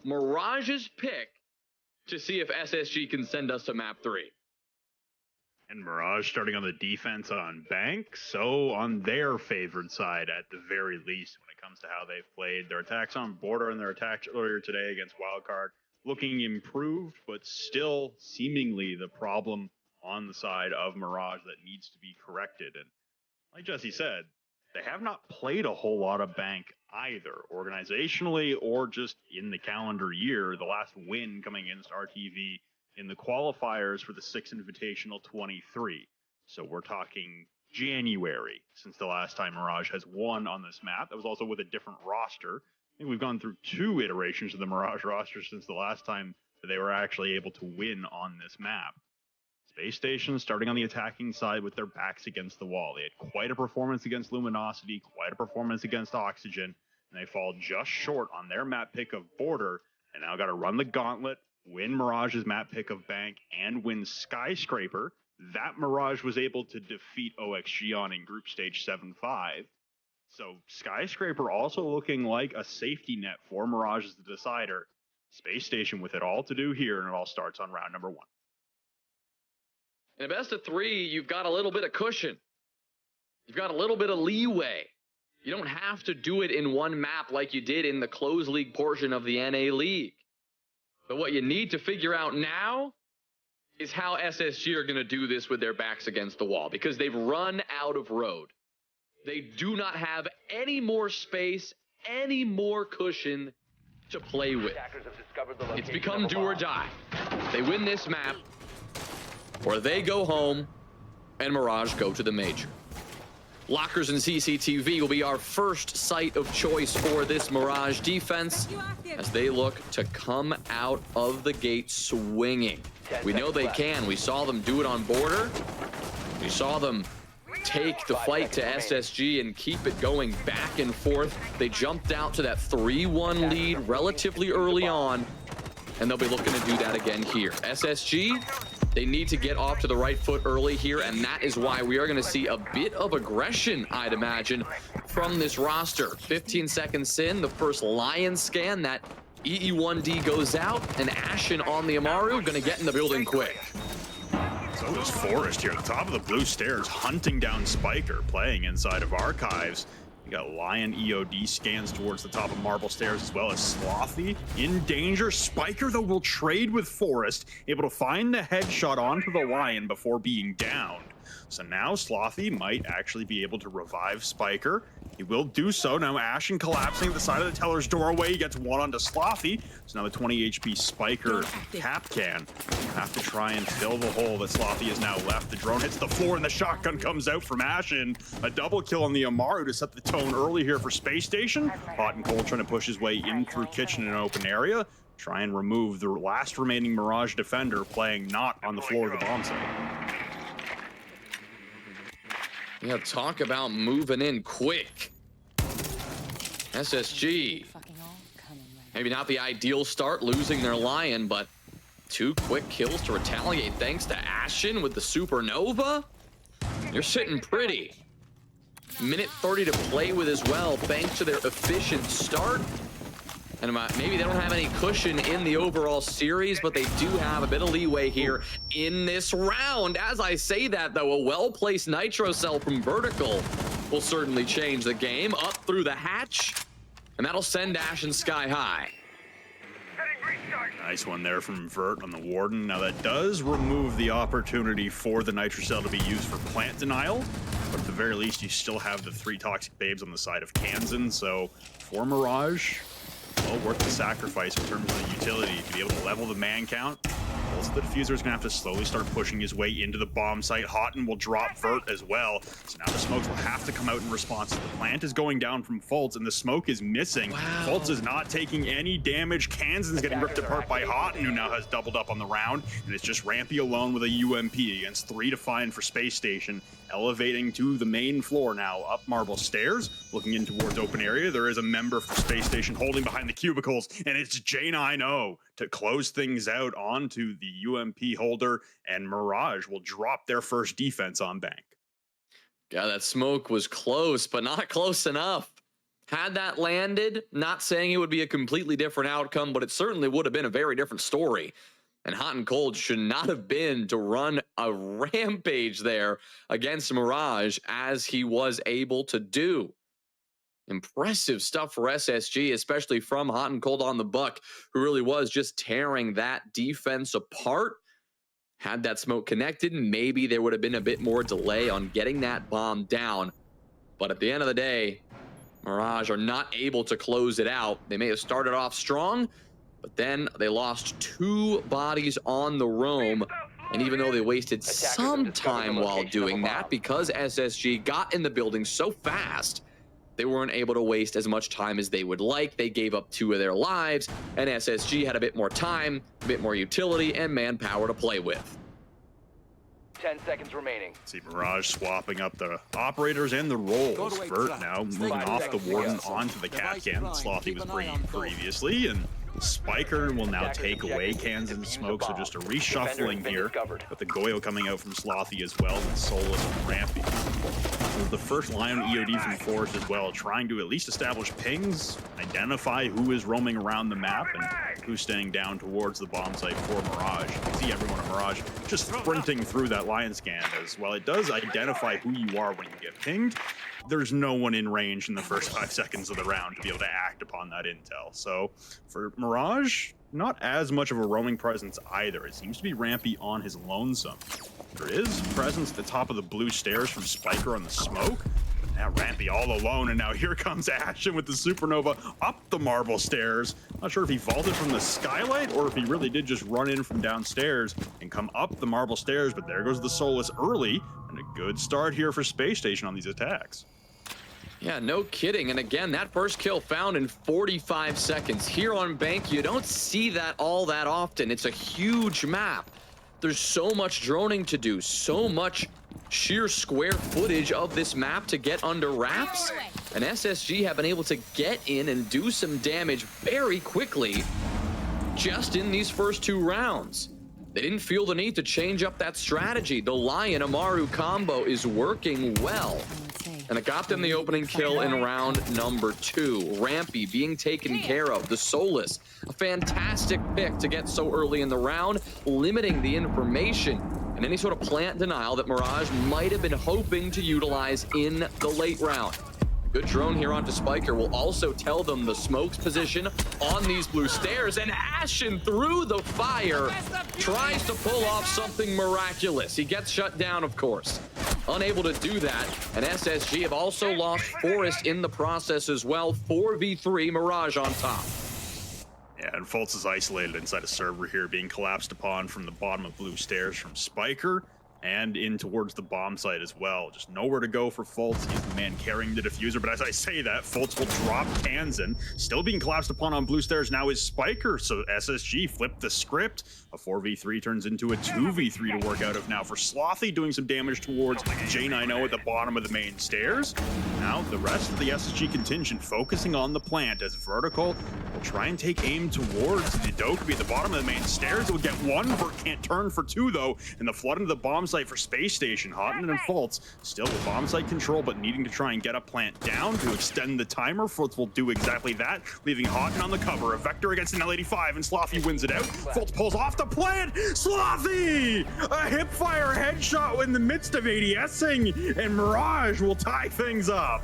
Mirage's pick to see if SSG can send us to map 3. And Mirage starting on the defense on Bank, so on their favored side at the very least when it comes to how they've played. Their attacks on border and their attacks earlier today against Wildcard looking improved, but still seemingly the problem on the side of Mirage that needs to be corrected. And like Jesse said, they have not played a whole lot of Bank either, organizationally or just in the calendar year. The last win coming against RTV in the qualifiers for the 6th Invitational 23. So we're talking January since the last time Mirage has won on this map. That was also with a different roster. I think we've gone through 2 iterations of the Mirage roster since the last time that they were actually able to win on this map. Space Station starting on the attacking side with their backs against the wall. They had quite a performance against Luminosity, quite a performance against Oxygen, and they fall just short on their map pick of Border, and now got to run the gauntlet, win Mirage's map pick of Bank, and win Skyscraper. That Mirage was able to defeat OXG on in group stage 7-5. So Skyscraper also looking like a safety net for Mirage as the decider. Space Station with it all to do here, and it all starts on round number 1. In a best of 3, you've got a little bit of cushion. You've got a little bit of leeway. You don't have to do it in one map like you did in the closed league portion of the NA League. But what you need to figure out now is how SSG are going to do this with their backs against the wall, because they've run out of road. They do not have any more space, any more cushion to play with. It's become do or die. They win this map, or they go home and Mirage go to the major. Lockers and CCTV will be our first site of choice for this Mirage defense as they look to come out of the gate swinging. We know they can. We saw them do it on border. We saw them take the fight to SSG and keep it going back and forth. They jumped out to that 3-1 lead relatively early on, and they'll be looking to do that again here. SSG, they need to get off to the right foot early here, and that is why we are going to see a bit of aggression, I'd imagine, from this roster. 15 seconds in, the first Lion scan, that EE1D goes out, and Ashen on the Amaru going to get in the building quick. So is Forest here at the top of the blue stairs, hunting down Spiker, playing inside of Archives. You got Lion EOD scans towards the top of Marble Stairs, as well as Slothy in danger. Spiker, though, will trade with Forest, able to find the headshot onto the Lion before being downed. So now Slothy might actually be able to revive Spiker. He will do so. Now Ashen collapsing at the side of the teller's doorway. He gets one onto Slothy. So now the 20 HP Spiker cap can have to try and fill the hole that Slothy is now left. The drone hits the floor and the shotgun comes out from Ashen. A double kill on the Amaru to set the tone early here for Space Station. Hot and Cold trying to push his way in through kitchen in an open area. Try and remove the last remaining Mirage defender playing not on the floor of the bomb site. Yeah, talk about moving in quick. SSG, maybe not the ideal start, losing their Lion, but 2 quick kills to retaliate thanks to Ashen with the Supernova. You're sitting pretty. Minute 30 to play with as well, thanks to their efficient start. And maybe they don't have any cushion in the overall series, but they do have a bit of leeway here in this round. As I say that, though, a well-placed Nitro Cell from Vertical will certainly change the game. Up through the hatch, and that'll send Ashen sky high. Nice one there from Vert on the Warden. Now that does remove the opportunity for the Nitro Cell to be used for plant denial, but at the very least, you still have the 3 Toxic Babes on the side of Kansan. So for Mirage, well worth the sacrifice in terms of the utility to be able to level the man count. Also, the Diffuser is going to have to slowly start pushing his way into the bomb site. Houghton will drop Vert as well. So now the smokes will have to come out in response. The plant is going down from Fultz, and the smoke is missing. Wow. Fultz is not taking any damage. Kansan's getting ripped apart by Houghton, who now has doubled up on the round. And it's just Rampy alone with a UMP against 3 to find for Space Station. Elevating to the main floor now, up Marble Stairs, looking in towards open area. There is a member for Space Station holding behind the cubicles, and it's J9O to close things out onto the UMP holder, and Mirage will drop their first defense on Bank. Yeah, that smoke was close, but not close enough. Had that landed, not saying it would be a completely different outcome, but it certainly would have been a very different story. And Hot and Cold should not have been to run a rampage there against Mirage as he was able to do. Impressive stuff for SSG, especially from Hot and Cold on the Buck, who really was just tearing that defense apart. Had that smoke connected, maybe there would have been a bit more delay on getting that bomb down. But at the end of the day, Mirage are not able to close it out. They may have started off strong, but then they lost 2 bodies on the roam. And even though they wasted some time while doing that, because SSG got in the building so fast, they weren't able to waste as much time as they would like. They gave up 2 of their lives, and SSG had a bit more time, a bit more utility, and manpower to play with. 10 seconds remaining. See Mirage swapping up the operators and the roles. Vert now moving off the Warden onto the Cat Cam that Slothy was bringing previously, and Spiker will now take away cans and smoke, so just a reshuffling here. But the Goyo coming out from Slothy as well, and Solus and Rampy. The first line EOD from Force as well, trying to at least establish pings, identify who is roaming around the map, and who's staying down towards the bomb site for Mirage. You can see everyone at Mirage just sprinting through that line scan as well. It does identify who you are when you get pinged. There's no one in range in the first 5 seconds of the round to be able to act upon that intel. So for Mirage, not as much of a roaming presence either. It seems to be Rampy on his lonesome. There is presence at the top of the blue stairs from Spiker on the smoke. But now Rampy all alone, and now here comes Ashen with the Supernova up the marble stairs. Not sure if he vaulted from the skylight or if he really did just run in from downstairs and come up the marble stairs, but there goes the Solus early, and a good start here for Space Station on these attacks. Yeah, no kidding. And again, that first kill found in 45 seconds. Here on Bank, you don't see that all that often. It's a huge map. There's so much droning to do, so much sheer square footage of this map to get under wraps. And SSG have been able to get in and do some damage very quickly just in these first 2 rounds. They didn't feel the need to change up that strategy. The Lion Amaru combo is working well. And it got them the opening kill in round number 2. Rampy being taken care of. The Solus, a fantastic pick to get so early in the round, limiting the information and any sort of plant denial that Mirage might have been hoping to utilize in the late round. Good drone here onto Spiker will also tell them the smoke's position on these blue stairs, and Ashen through the fire tries to pull off something miraculous. He gets shut down, of course. Unable to do that, and SSG have also lost Forest in the process as well. 4v3, Mirage on top. Yeah, and Fultz is isolated inside a server here, being collapsed upon from the bottom of blue stairs from Spiker and in towards the bomb site as well. Just nowhere to go for Fultz. He's the man carrying the diffuser, but as I say that, Fultz will drop Tanzan. Still being collapsed upon on blue stairs now is Spiker, so SSG flipped the script. A 4v3 turns into a 2v3 to work out of now for Slothy, doing some damage towards J90 at the bottom of the main stairs. Now the rest of the SSG contingent focusing on the plant as Vertical will try and take aim towards the Dokkaebi at the bottom of the main stairs. It will get 1, Vert can't turn for 2 though, and the flood into the bomb site for Space Station. Hotman and Fultz still with bomb site control, but needing to try and get a plant down to extend the timer. Fultz will do exactly that, leaving Hotman on the cover. A Vector against an L85, and Slothy wins it out. Fultz pulls off the plant. Slothy! A hipfire headshot in the midst of ADSing, and Mirage will tie things up.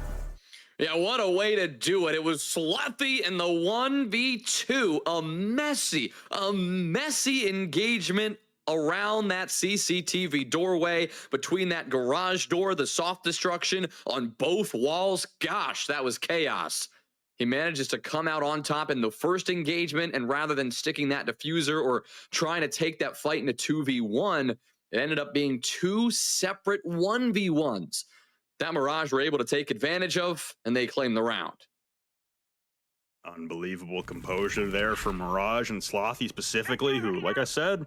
Yeah, what a way to do it. It was Slothy in the 1v2. A messy engagement around that CCTV doorway, between that garage door, the soft destruction on both walls. Gosh, that was chaos. He manages to come out on top in the first engagement, and rather than sticking that diffuser or trying to take that fight into 2v1, it ended up being 2 separate 1v1s that Mirage were able to take advantage of, and they claim the round. Unbelievable composure there for Mirage and Slothy specifically, who, like I said,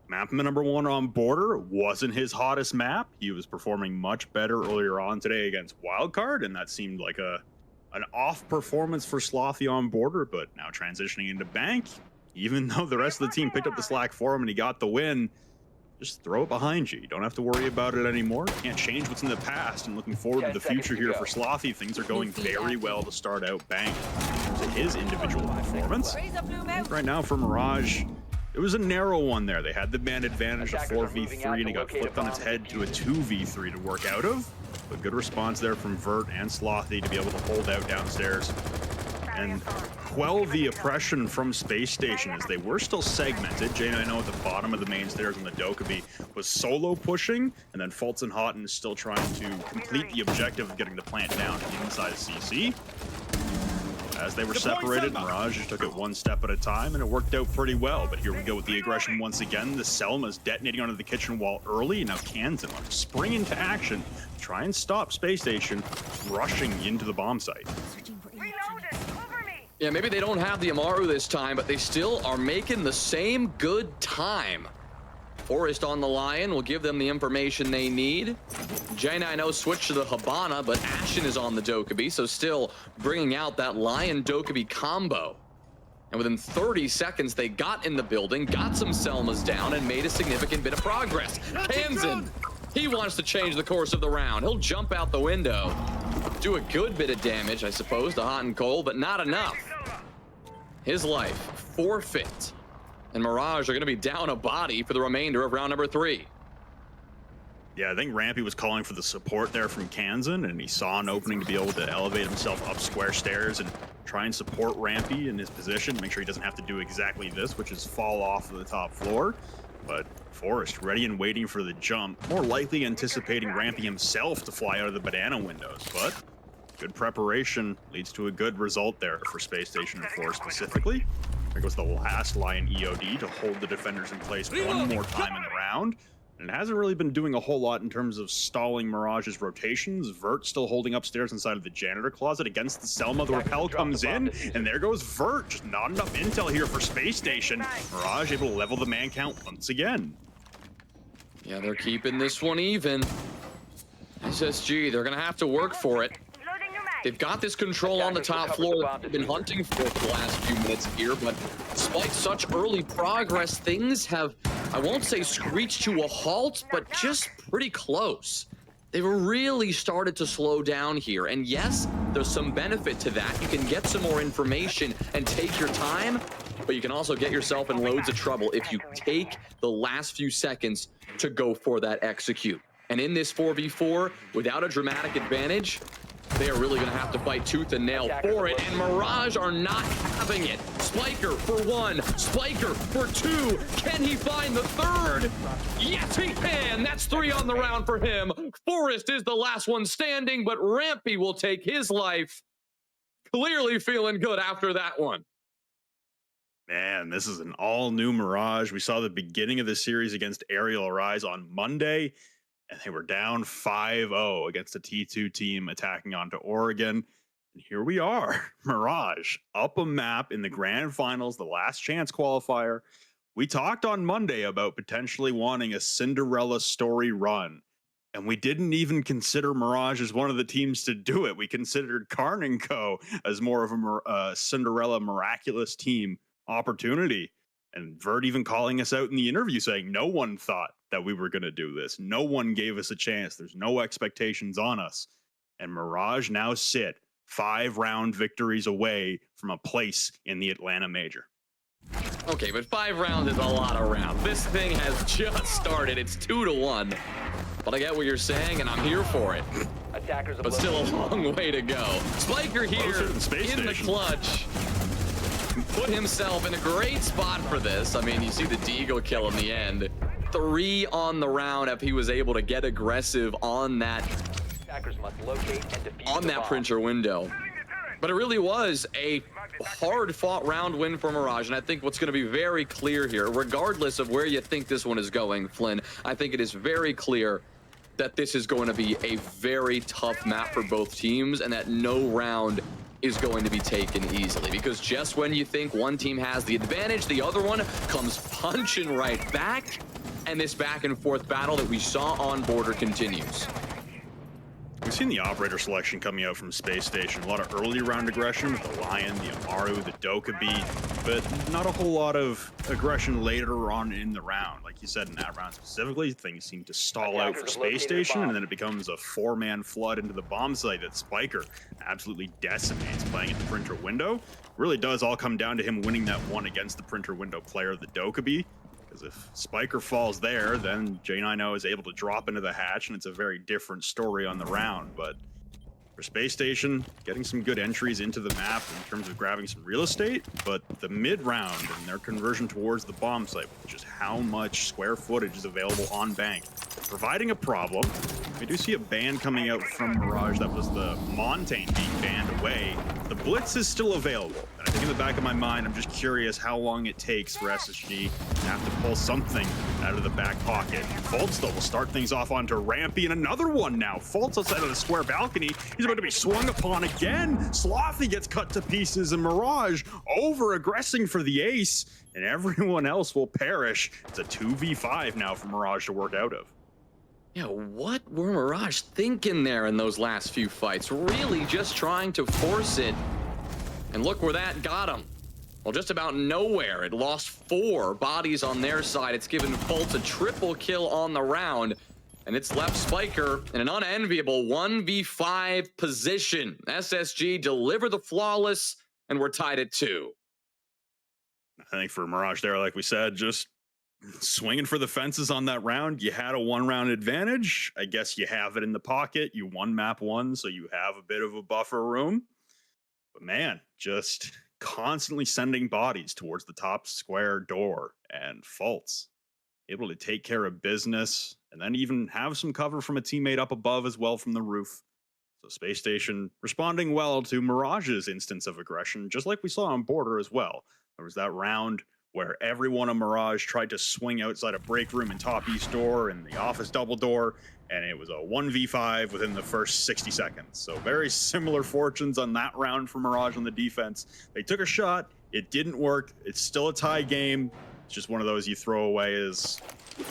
map number 1 on Border wasn't his hottest map. He was performing much better earlier on today against Wildcard, and that seemed like an off performance for Slothy on Border, but now transitioning into Bank, even though the rest of the team picked up the slack for him and he got the win, just throw it behind you. You don't have to worry about it anymore. You can't change what's in the past. And looking forward to the future here for Slothy, things are going very well to start out Bank in terms of his individual performance. Right now for Mirage, it was a narrow one there. They had the man advantage of 4v3 and it got flipped on its head to a 2v3 to work out of. But good response there from Vert and Slothy to be able to hold out downstairs and quell the oppression from Space Station as they were still segmented. J9 at the bottom of the main stairs on the Dokkaebi was solo pushing, and then Fultz and Houghton is still trying to complete the objective of getting the plant down to the inside of CC. As they were separated, Mirage just took it one step at a time, and it worked out pretty well. But here we go with the aggression once again. The Selma's detonating onto the kitchen wall early, and now Kansan spring into action, try and stop Space Station rushing into the bomb site. Yeah, maybe they don't have the Amaru this time, but they still are making the same good time. Forest on the Lion will give them the information they need. J9 switched to the Habana, but Ashen is on the Dokkaebi, so still bringing out that Lion Dokkaebi combo. And within 30 seconds, they got in the building, got some Selmas down, and made a significant bit of progress. Kansan, he wants to change the course of the round. He'll jump out the window, do a good bit of damage, I suppose, to Hot and Cold, but not enough. His life forfeit. And Mirage are going to be down a body for the remainder of round number 3. Yeah, I think Rampy was calling for the support there from Kansan, and he saw an opening to be able to elevate himself up square stairs and try and support Rampy in his position, make sure he doesn't have to do exactly this, which is fall off of the top floor. But Forest ready and waiting for the jump, more likely anticipating Rampy himself to fly out of the banana windows, but good preparation leads to a good result there for Space Station and Forest specifically. There goes the last Lion EOD to hold the defenders in place one more time in the round. And it hasn't really been doing a whole lot in terms of stalling Mirage's rotations. Vert still holding upstairs inside of the janitor closet against the Selma. The rappel comes in, and there goes Vert. Just not enough intel here for Space Station. Mirage able to level the man count once again. Yeah, they're keeping this one even. SSG, they're going to have to work for it. They've got this control on the top floor. They've been hunting for the last few minutes here, but despite such early progress, things have, I won't say screeched to a halt, but just pretty close. They've really started to slow down here, and yes, there's some benefit to that. You can get some more information and take your time, but you can also get yourself in loads of trouble if you take the last few seconds to go for that execute. And in this 4v4, without a dramatic advantage, they are really going to have to fight tooth and nail for it, and Mirage are not having it. Spiker for 1, Spiker for 2. Can he find the third? Yes, he can. That's 3 on the round for him. Forest is the last one standing, but Rampy will take his life. Clearly feeling good after that one. Man, this is an all-new Mirage. We saw the beginning of the series against Aerial Arise on Monday, and they were down 5-0 against a T2 team attacking onto Oregon. And here we are, Mirage, up a map in the grand finals, the last chance qualifier. We talked on Monday about potentially wanting a Cinderella story run, and we didn't even consider Mirage as one of the teams to do it. We considered Karn & Co. as more of a Cinderella miraculous team opportunity. And Vert even calling us out in the interview saying no one thought that we were going to do this. No one gave us a chance. There's no expectations on us. And Mirage now sit 5-round victories away from a place in the Atlanta Major. Okay, but 5 rounds is a lot of rounds. This thing has just started. It's 2-1. But I get what you're saying, and I'm here for it. But still a long way to go. Spiker here in the clutch. Put himself in a great spot for this. I mean, you see the Deagle kill in the end. 3 on the round if he was able to get aggressive on that printer window. But it really was a hard-fought round win for Mirage, and I think what's going to be very clear here, regardless of where you think this one is going, Flynn, I think it is very clear that this is going to be a very tough map for both teams, and that no round is going to be taken easily, because just when you think one team has the advantage, the other one comes punching right back, and this back and forth battle that we saw on border continues. We've seen the operator selection coming out from Space Station. A lot of early round aggression with the Lion, the Amaru, the Dokkaebi, but not a whole lot of aggression later on in the round. Like you said, in that round specifically, things seem to stall out for Space Station, and then it becomes a 4-man flood into the bomb site that Spiker absolutely decimates playing at the printer window. Really does all come down to him winning that one against the printer window player, the Dokkaebi. Because if Spiker falls there, then J9O is able to drop into the hatch, and it's a very different story on the round. But for Space Station, getting some good entries into the map in terms of grabbing some real estate, but the mid-round and their conversion towards the bomb site, with just how much square footage is available on bank, providing a problem. We do see a ban coming out from Mirage. That was the Montaigne being banned away. The Blitz is still available. And I think in the back of my mind, I'm just curious how long it takes for SSG to have to pull something out of the back pocket. Fultz, though, will start things off onto Rampy, and another one now. Fultz outside of the square balcony. He's about to be swung upon again. Slothy gets cut to pieces, and Mirage over-aggressing for the ace, and everyone else will perish. It's a 2v5 now for Mirage to work out of. Yeah, what were Mirage thinking there in those last few fights? Really just trying to force it. And look where that got him. Well, just about nowhere. It lost 4 bodies on their side. It's given Fultz a triple kill on the round. And it's left Spiker in an unenviable 1v5 position. SSG deliver the flawless, and we're tied at 2. I think for Mirage there, like we said, just swinging for the fences on that round. You had a 1-round advantage. I guess you have it in the pocket. You won map 1, so you have a bit of a buffer room. But man, just constantly sending bodies towards the top square door, and Fultz able to take care of business and then even have some cover from a teammate up above as well from the roof. So Space Station responding well to Mirage's instance of aggression, just like we saw on Border as well. There was that round where everyone on Mirage tried to swing outside a break room in top east door and the office double door, and it was a 1v5 within the first 60 seconds. So very similar fortunes on that round for Mirage on the defense. They took a shot, it didn't work, it's still a tie game. It's just one of those you throw away as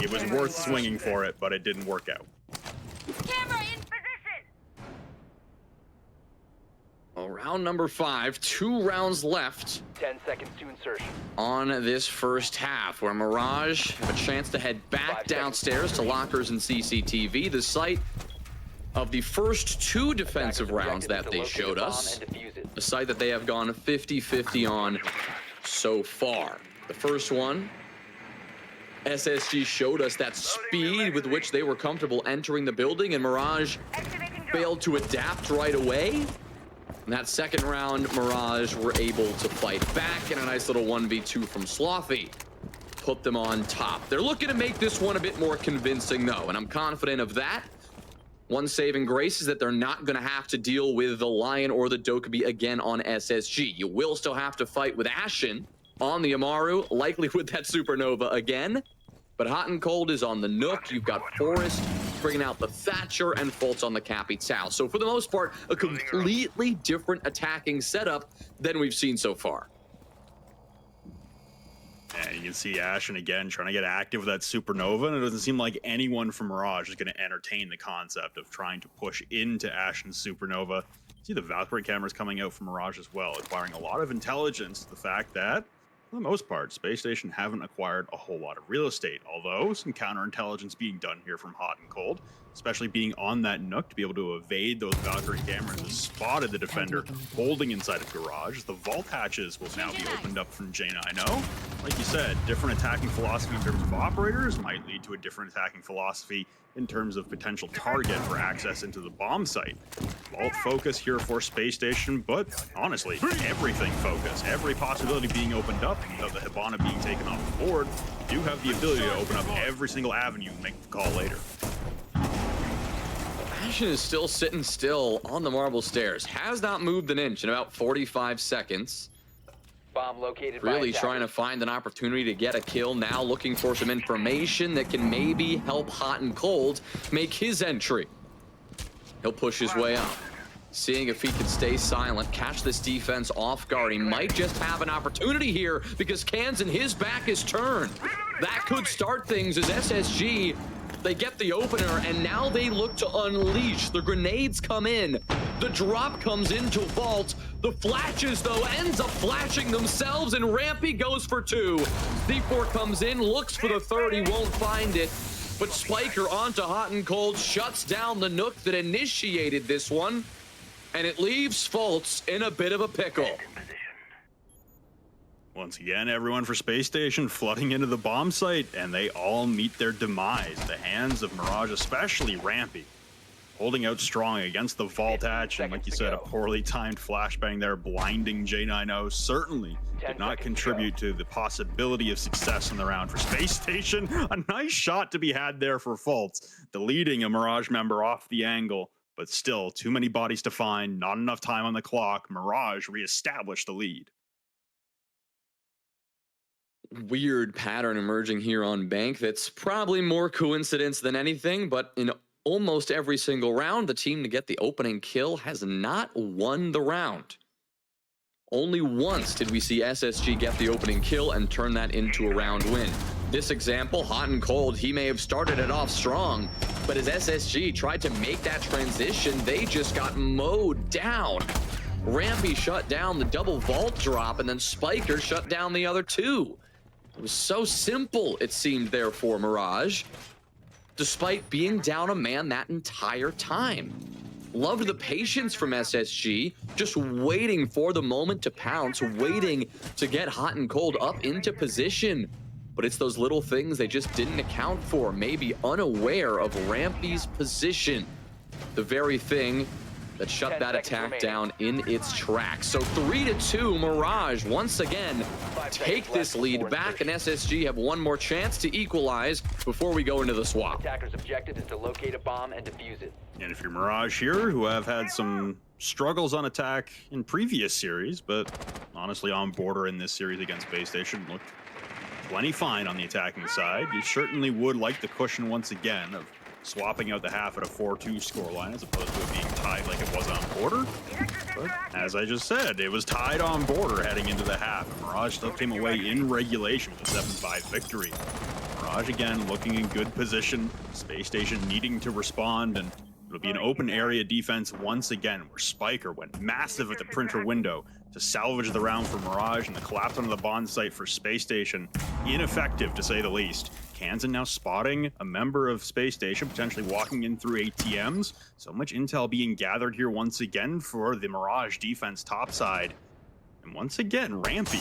it was worth swinging for it, but it didn't work out. Camera in position. Well, round number 5, 2 rounds left 10 seconds to insertion. on this first half, where Mirage have a chance to head back downstairs to lockers and CCTV, the site of the first 2 defensive rounds that they showed us, a site that they have gone 50-50 on so far. The first one, SSG showed us that speed with which they were comfortable entering the building, and Mirage failed to adapt right away. In that second round, Mirage were able to fight back, and a nice little 1v2 from Slothy put them on top. They're looking to make this one a bit more convincing, though, and I'm confident of that. One saving grace is that they're not going to have to deal with the Lion or the Dokkaebi again on SSG. You will still have to fight with Ashen on the Amaru, likely with that Supernova again. But Hot and Cold is on the Nook. You've got Forrest bringing out the Thatcher, and Fultz on the Capital. So for the most part, a completely different attacking setup than we've seen so far. And you can see Ashen again trying to get active with that Supernova, and it doesn't seem like anyone from Mirage is going to entertain the concept of trying to push into Ashen's Supernova. See the Valkyrie cameras coming out from Mirage as well, acquiring a lot of intelligence to the fact that, for the most part, Space Station haven't acquired a whole lot of real estate, although some counterintelligence being done here from Hot and Cold, especially being on that Nook to be able to evade those Valkyrie cameras, has spotted the defender holding inside of Garage. The vault hatches will now be opened up from J9O. Like you said, different attacking philosophy in terms of operators might lead to a different attacking philosophy in terms of potential target for access into the bomb site. Vault focus here for Space Station, but honestly, everything focus, every possibility being opened up without the Hibana being taken off the board, you do have the ability to open up every single avenue and make the call later. Ashen is still sitting still on the marble stairs, has not moved an inch in about 45 seconds. Bomb located. Really trying to find an opportunity to get a kill now, looking for some information that can maybe help Hot and Cold make his entry. He'll push his way up, seeing if he can stay silent, catch this defense off guard. He might just have an opportunity here because Cans and his back is turned. That could start things as SSG They get the opener, and now they look to unleash. The grenades come in. The drop comes into Vault. The flashes, though, ends up flashing themselves, and Rampy goes for 2. C4 comes in, looks for the third. He won't find it. But Spiker onto Hot and Cold shuts down the Nook that initiated this one, and it leaves Fultz in a bit of a pickle. Once again, everyone for Space Station flooding into the bomb site, and they all meet their demise. The hands of Mirage, especially Rampy, holding out strong against the Vault hatch, and like you said, a poorly timed flashbang there, blinding J90, certainly did not contribute to the possibility of success in the round for Space Station. A nice shot to be had there for Fultz, deleting a Mirage member off the angle, but still too many bodies to find, not enough time on the clock. Mirage reestablished the lead. Weird pattern emerging here on Bank that's probably more coincidence than anything, but in almost every single round, the team to get the opening kill has not won the round. Only once did we see SSG get the opening kill and turn that into a round win. This example, Hot and Cold, he may have started it off strong, but as SSG tried to make that transition, they just got mowed down. Rampy shut down the double Vault drop, and then Spiker shut down the other 2. It was so simple, it seemed there for Mirage, despite being down a man that entire time. Loved the patience from SSG, just waiting for the moment to pounce, waiting to get Hot and Cold up into position. But it's those little things they just didn't account for, maybe unaware of Rampy's position. The very thing that shut that attack down in its tracks. So 3-2, Mirage once again take this lead back, and SSG have one more chance to equalize before we go into the swap. Attacker's objective is to locate a bomb and defuse it. And if you're Mirage here, who have had some struggles on attack in previous series, but honestly on border in this series against Space Station, looked plenty fine on the attacking side. You certainly would like the cushion once again of swapping out the half at a 4-2 scoreline as opposed to it being tied like it was on border. But as I just said, it was tied on border heading into the half. Mirage still came away in regulation with a 7-5 victory. Mirage again looking in good position. Space Station needing to respond, and it'll be an open area defense once again where Spiker went massive at the printer window to salvage the round for Mirage, and the collapse onto the bond site for Space Station, ineffective to say the least. Kansan now spotting a member of Space Station, potentially walking in through ATMs. So much intel being gathered here once again for the Mirage defense topside. And once again, Rampy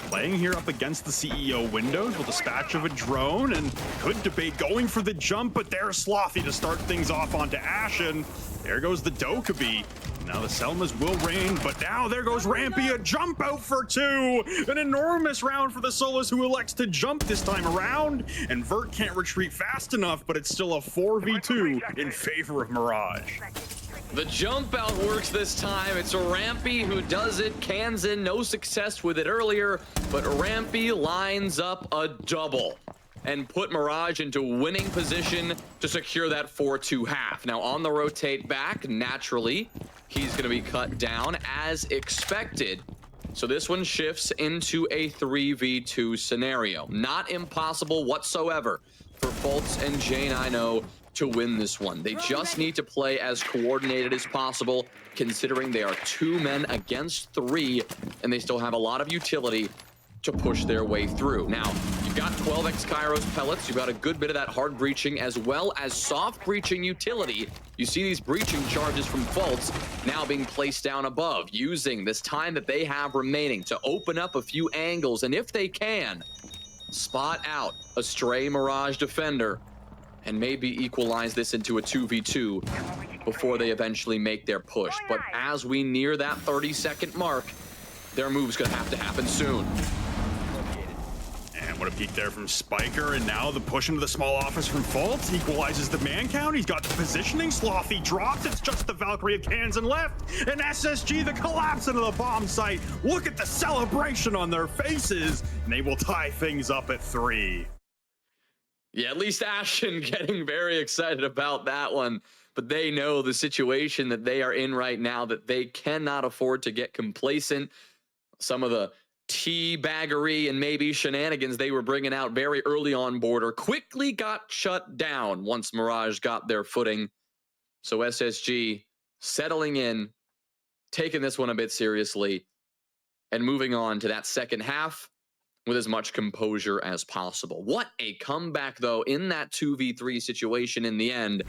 playing here up against the CEO windows with dispatch of a drone, and could debate going for the jump, but there's Slothy to start things off onto Ashen. There goes the Dokkaebi. Now the Selmas will reign, but now there goes Rampy, a jump out for 2. An enormous round for the Solus, who elects to jump this time around, and Vert can't retreat fast enough, but it's still a 4v2 in favor of Mirage. The jump out works this time. It's Rampy who does it. Kansan, no success with it earlier, but Rampy lines up a double and put Mirage into winning position to secure that 4-2 half. Now on the rotate back, naturally, he's going to be cut down as expected. So this one shifts into a 3v2 scenario. Not impossible whatsoever for Fultz and J90 to win this one. They just need to play as coordinated as possible, considering they are 2 men against 3, and they still have a lot of utility to push their way through. Now, you've got 12x Kairos pellets, you've got a good bit of that hard breaching as well as soft breaching utility. You see these breaching charges from Fultz now being placed down above, using this time that they have remaining to open up a few angles, and if they can, spot out a stray Mirage defender and maybe equalize this into a 2v2 before they eventually make their push. But as we near that 30-second mark, their move's gonna have to happen soon. And what a peek there from Spiker, and now the push into the small office from Fultz equalizes the man count. He's got the positioning. Slothy drops. It's just the Valkyrie of Kansan left, and SSG, the collapse into the bomb site. Look at the celebration on their faces, and they will tie things up at 3. Yeah, at least Ashen getting very excited about that one, but they know the situation that they are in right now, that they cannot afford to get complacent. Some of the teabaggery and maybe shenanigans they were bringing out very early on border quickly got shut down once Mirage got their footing. So SSG settling in, taking this one a bit seriously, and moving on to that second half with as much composure as possible. What a comeback, though, in that 2v3 situation in the end.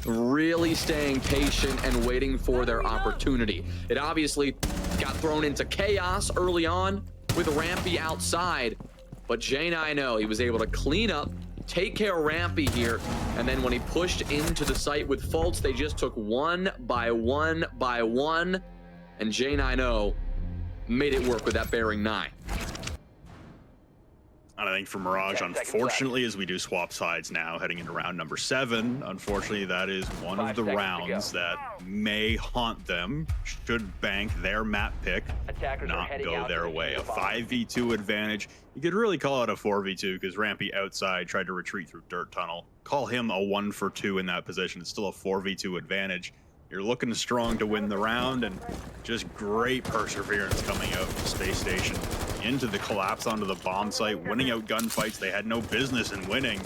Really staying patient and waiting for their opportunity. It obviously got thrown into chaos early on with Rampy outside, but J9O, he was able to clean up, take care of Rampy here, and then when he pushed into the site with Fultz, they just took one by one by one, and J9O made it work with that bearing 9. And I think for Mirage, unfortunately, as we do swap sides now, heading into round number 7, unfortunately, that is one of the rounds that may haunt them should bank their map pick not go their way. A 5v2 advantage. You could really call it a 4v2 because Rampy outside tried to retreat through dirt tunnel. Call him a 1-for-2 in that position. It's still a 4v2 advantage. You're looking strong to win the round, and just great perseverance coming out from Space Station into the collapse onto the bomb site, winning out gunfights they had no business in winning.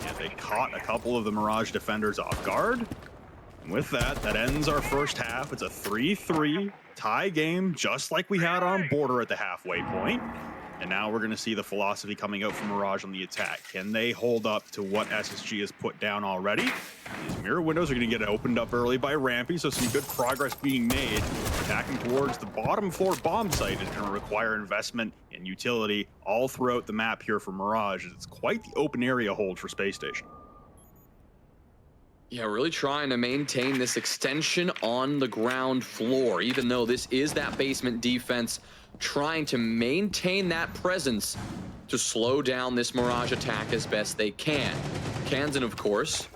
And they caught a couple of the Mirage defenders off guard. And with that, that ends our first half. It's a 3-3 tie game, just like we had on border at the halfway point. And now we're going to see the philosophy coming out from Mirage on the attack. Can they hold up to what SSG has put down already? These mirror windows are going to get opened up early by Rampy, so some good progress being made. Attacking towards the bottom floor bomb site is going to require investment and utility all throughout the map here for Mirage. It's quite the open area hold for Space Station. Yeah, really trying to maintain this extension on the ground floor, even though this is that basement defense, trying to maintain that presence to slow down this Mirage attack as best they can. Kansan, of course,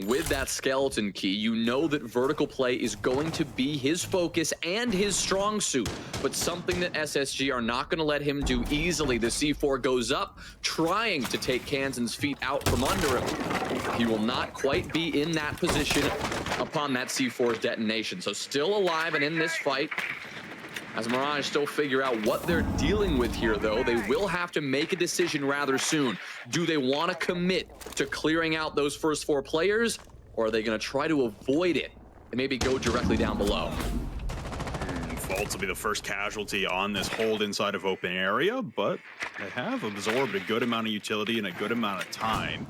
with that skeleton key, you know that vertical play is going to be his focus and his strong suit, but something that SSG are not going to let him do easily. The C4 goes up, trying to take Kansan's feet out from under him. He will not quite be in that position upon that C4's detonation. So still alive and in this fight. As Mirage still figure out what they're dealing with here, though, they will have to make a decision rather soon. Do they want to commit to clearing out those first 4 players, or are they going to try to avoid it and maybe go directly down below? Fultz will be the first casualty on this hold inside of open area, but they have absorbed a good amount of utility in a good amount of time.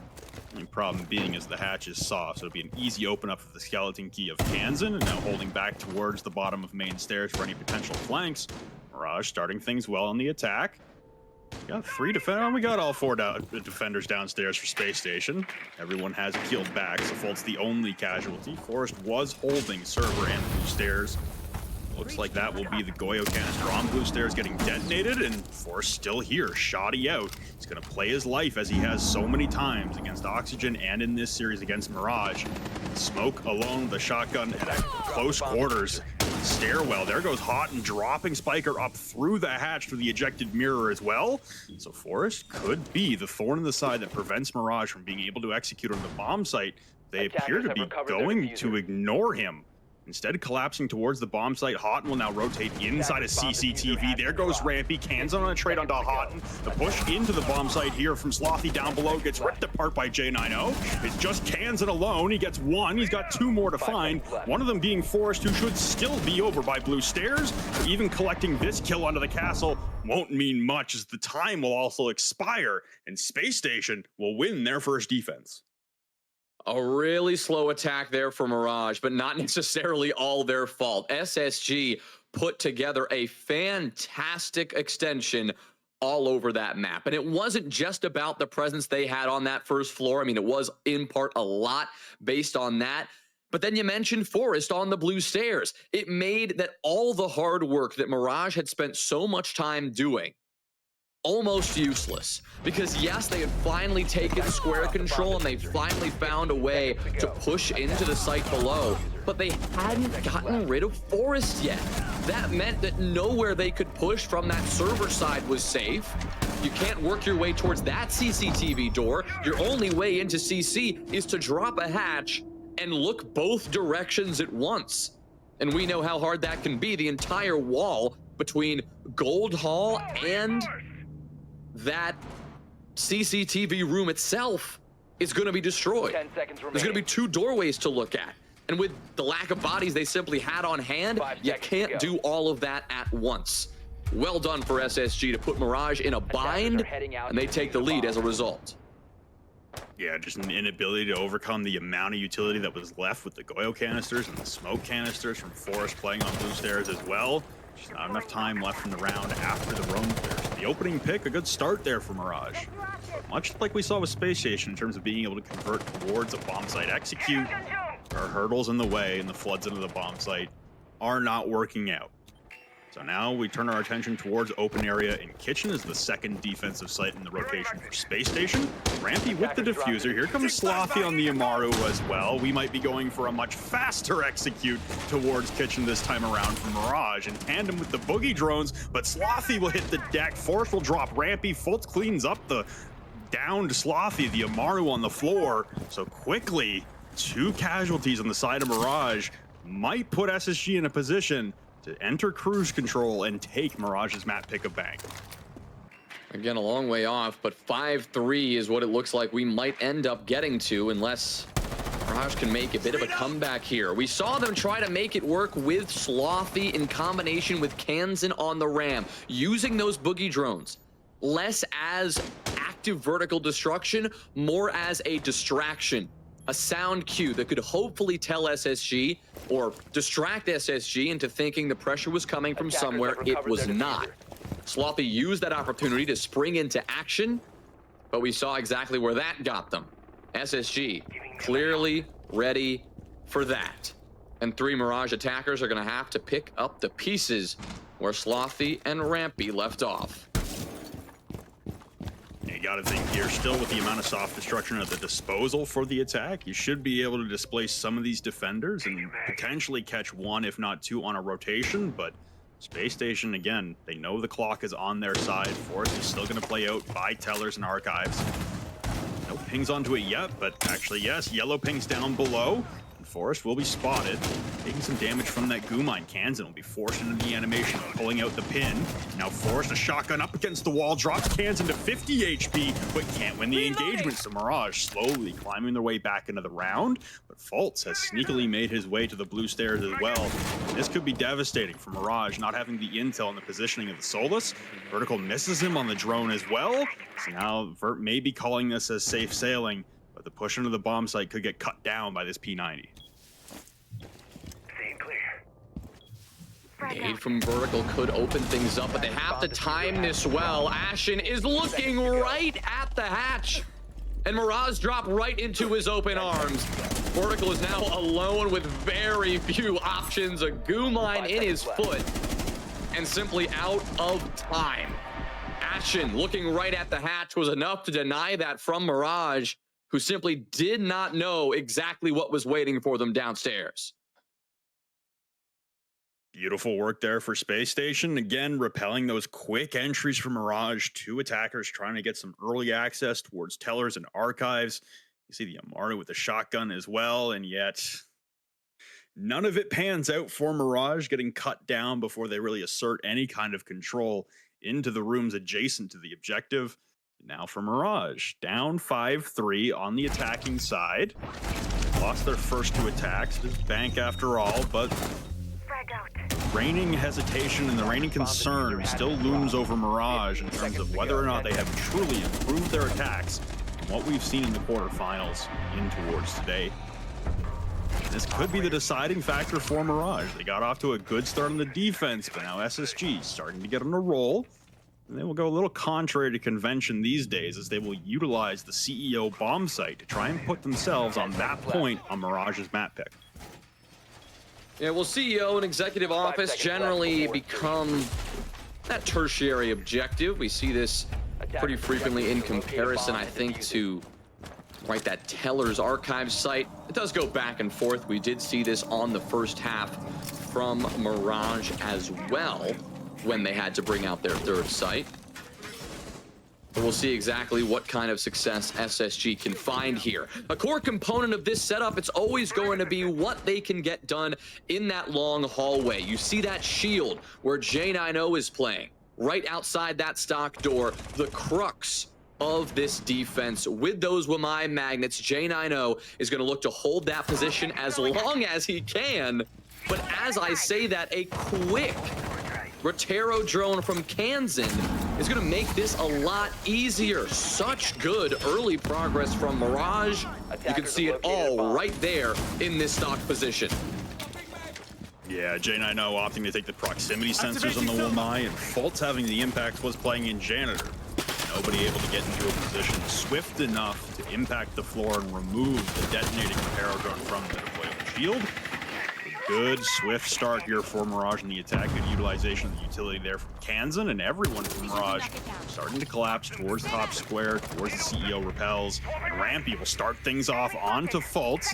The only problem being is the hatch is soft, so it'll be an easy open up for the skeleton key of Kansan, and now holding back towards the bottom of main stairs for any potential flanks. Mirage starting things well on the attack. We got 3 defenders. We got all 4 defenders downstairs for Space Station. Everyone has killed back, so Fultz the only casualty. Forrest was holding server and blue stairs. Looks like that will be the Goyo canister on blue stairs getting detonated, and Forrest still here, shoddy out. He's going to play his life as he has so many times against Oxygen and in this series against Mirage. Smoke alone, the shotgun at close quarters. Stairwell, there goes Hot and dropping Spiker up through the hatch to the ejected mirror as well. So Forrest could be the thorn in the side that prevents Mirage from being able to execute on the bomb site. They appear to be going to ignore him. Instead, collapsing towards the bomb site, Houghton will now rotate inside of CCTV. There goes Rampy. Kansan on a trade onto Houghton. The push into the bomb site here from Slothy down below gets ripped apart by J9O. It's just Kansan alone. He gets 1. He's got 2 more to find. One of them being Forrest, who should still be over by blue stairs. So even collecting this kill onto the castle won't mean much, as the time will also expire, and Space Station will win their first defense. A really slow attack there for Mirage, but not necessarily all their fault. SSG put together a fantastic extension all over that map. And it wasn't just about the presence they had on that first floor. I mean, it was in part a lot based on that. But then you mentioned Forrest on the blue stairs. It made that all the hard work that Mirage had spent so much time doing almost useless, because yes, they had finally taken square control and they finally found a way to push into the site below, but they hadn't gotten rid of Forrest yet. That meant that nowhere they could push from that server side was safe. You can't work your way towards that CCTV door. Your only way into CC is to drop a hatch and look both directions at once. And we know how hard that can be. The entire wall between Gold Hall and that CCTV room itself is going to be destroyed. 10 seconds remaining. There's going to be 2 doorways to look at. And with the lack of bodies they simply had on hand, 5 you seconds can't to go. do all of that at once. Well done for SSG to put Mirage in a bind, are heading out and they to take the defuse the lead bomb. as a result. Yeah, just an inability to overcome the amount of utility that was left with the Goyo canisters and the smoke canisters from Forest playing on blue stairs as well. Just not enough time left in the round after the roam clears. The opening pick, a good start there for Mirage. But much like we saw with Space Station in terms of being able to convert towards a bomb site execute, there are hurdles in the way, and the floods into the bomb site are not working out. So now we turn our attention towards open area in kitchen as the second defensive site in the rotation for Space Station. Rampy with the diffuser. Here comes Slothy on the Amaru as well. We might be going for a much faster execute towards kitchen this time around for Mirage in tandem with the boogie drones, but Slothy will hit the deck. Force will drop Rampy. Fultz cleans up the downed Slothy, the Amaru on the floor. So quickly, 2 casualties on the side of Mirage might put SSG in a position to enter cruise control and take Mirage's map pick of bank. Again, a long way off, but 5-3 is what it looks like we might end up getting to unless Mirage can make a bit of a comeback here. We saw them try to make it work with Slothy in combination with Kansan on the Ram, using those boogie drones. Less as active vertical destruction, more as a distraction. A sound cue that could hopefully tell SSG or distract SSG into thinking the pressure was coming from Attackers somewhere have it recovered was their not. diffuser. Slothy used that opportunity to spring into action, but we saw exactly where that got them. SSG clearly ready for that. And 3 Mirage attackers are going to have to pick up the pieces where Slothy and Rampy left off. You gotta think here, still with the amount of soft destruction at the disposal for the attack, you should be able to displace some of these defenders and potentially catch 1, if not 2, on a rotation, but Space Station, again, they know the clock is on their side. Force is still gonna play out by tellers and archives. No pings onto it yet, but actually, yes, yellow pings down below. And Forest will be spotted, taking some damage from that goo mine. Kansan will be forced into the animation, pulling out the pin. Now Forest, a shotgun up against the wall, drops Kansan to 50 HP, but can't win the engagement. So Mirage slowly climbing their way back into the round, but Fultz has sneakily made his way to the blue stairs as well. This could be devastating for Mirage, not having the intel and the positioning of the Solus. Vertical misses him on the drone as well. So now Vert may be calling this as safe sailing, but the push into the bomb site could get cut down by this P90. Nade from vertical could open things up, but they have to time this well. Ashen is looking right at the hatch, and Mirage dropped right into his open arms. Vertical is now alone with very few options, a goo mine in his foot, and simply out of time. Ashen looking right at the hatch was enough to deny that from Mirage, who simply did not know exactly what was waiting for them downstairs. Beautiful work there for Space Station. Again, repelling those quick entries from Mirage. 2 attackers trying to get some early access towards tellers and archives. You see the Amaru with the shotgun as well, and yet none of it pans out for Mirage, getting cut down before they really assert any kind of control into the rooms adjacent to the objective. Now for Mirage, down 5-3 on the attacking side. Lost their first 2 attacks. It is bank after all, but reigning hesitation and the reigning concern still looms over Mirage in terms of whether or not they have truly improved their attacks from what we've seen in the quarterfinals in towards today. This could be the deciding factor for Mirage. They got off to a good start on the defense, but now SSG starting to get on a roll. And they will go a little contrary to convention these days as they will utilize the CEO bomb site to try and put themselves on that point on Mirage's map pick. Yeah, well, CEO and executive office generally become that tertiary objective. We see this pretty frequently in comparison, I think, to that Teller's archive site. It does go back and forth. We did see this on the first half from Mirage as well when they had to bring out their third site. But we'll see exactly what kind of success SSG can find here. A core component of this setup, it's always going to be what they can get done in that long hallway. You see that shield where J90 is playing. Right outside that stock door, the crux of this defense. With those Wamai magnets, J90 is going to look to hold that position as long as he can. But as I say that, a quick Rotero drone from Kansan is going to make this a lot easier. Such good early progress from Mirage. You can see it all right there in this stock position. Yeah, J90 opting to take the proximity sensors on the Wamai, and Fultz having the impact was playing in Janitor. Nobody able to get into a position swift enough to impact the floor and remove the detonating Rotero drone from the deployable shield. Good swift start here for Mirage in the attack. Good utilization of the utility there from Kansan, and everyone from Mirage starting to collapse towards top square, towards the CEO repels. And Rampy will start things off onto Fultz.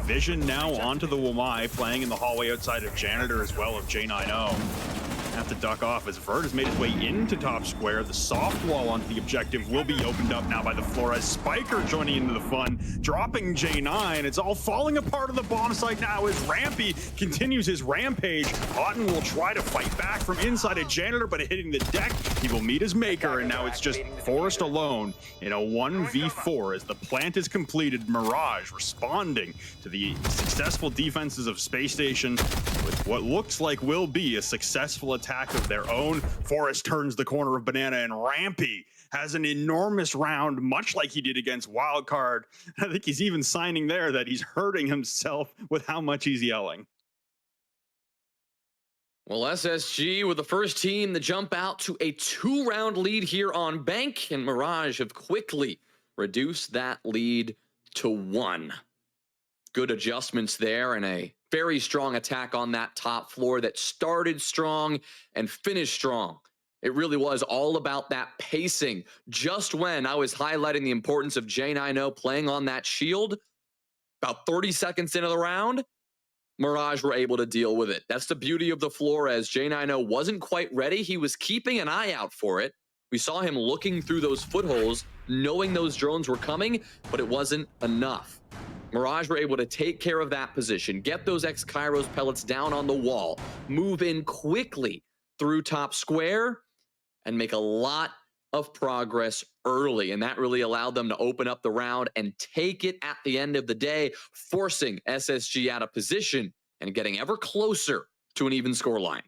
Vision now onto the Wamai, playing in the hallway outside of Janitor as well of J90. Have to duck off as Vert has made his way into top square. The soft wall onto the objective will be opened up now by the Flores. Spiker joining into the fun, dropping J9. It's all falling apart on the bomb site now as Rampy continues his rampage. Otten will try to fight back from inside a Janitor, but hitting the deck, he will meet his maker, and now it's just Forrest alone in a 1v4 as the plant is completed. Mirage responding to the successful defenses of Space Station with what looks like will be a successful attack of their own. Forrest turns the corner of Banana, and Rampy has an enormous round, much like he did against Wildcard. I think he's even signing there that he's hurting himself with how much he's yelling. Well, SSG were the first team to jump out to a 2-round lead here on Bank, and Mirage have quickly reduced that lead to 1. Good adjustments there, and a very strong attack on that top floor that started strong and finished strong. It really was all about that pacing. Just when I was highlighting the importance of J90 playing on that shield, about 30 seconds into the round, Mirage were able to deal with it. That's the beauty of the floor, as J90 wasn't quite ready. He was keeping an eye out for it. We saw him looking through those footholes, knowing those drones were coming, but it wasn't enough. Mirage were able to take care of that position, get those X-Kairos pellets down on the wall, move in quickly through top square, and make a lot of progress early. And that really allowed them to open up the round and take it at the end of the day, forcing SSG out of position and getting ever closer to an even score line.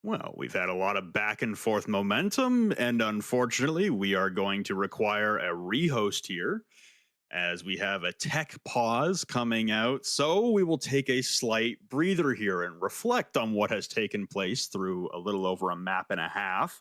Well, we've had a lot of back and forth momentum, and unfortunately, we are going to require a rehost here, as we have a tech pause coming out. So we will take a slight breather here and reflect on what has taken place through a little over a map and a half.